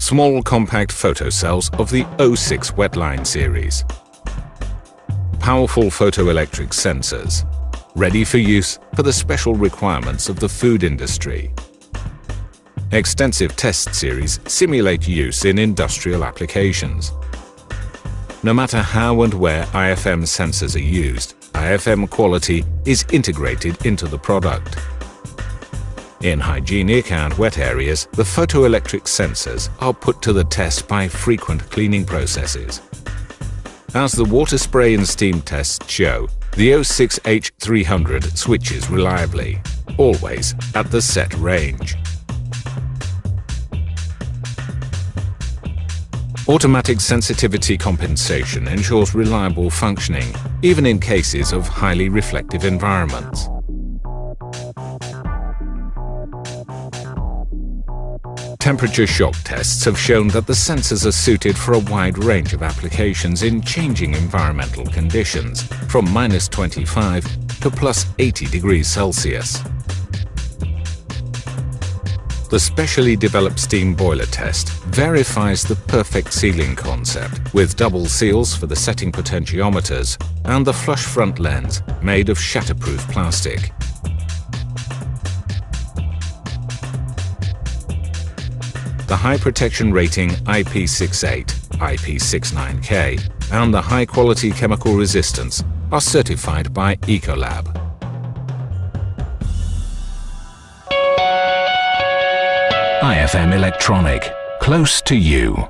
Small compact photocells of the O6 wetline series. Powerful photoelectric sensors, ready for use for the special requirements of the food industry. Extensive test series simulate use in industrial applications. No matter how and where IFM sensors are used, IFM quality is integrated into the product. In hygienic and wet areas, the photoelectric sensors are put to the test by frequent cleaning processes. As the water spray and steam tests show, the O6H300 switches reliably, always at the set range. Automatic sensitivity compensation ensures reliable functioning, even in cases of highly reflective environments. Temperature shock tests have shown that the sensors are suited for a wide range of applications in changing environmental conditions, from -25 to +80 degrees Celsius. The specially developed steam boiler test verifies the perfect sealing concept, with double seals for the setting potentiometers and the flush front lens made of shatterproof plastic. The high protection rating IP68, IP69K and the high quality chemical resistance are certified by Ecolab. IFM Electronic, close to you.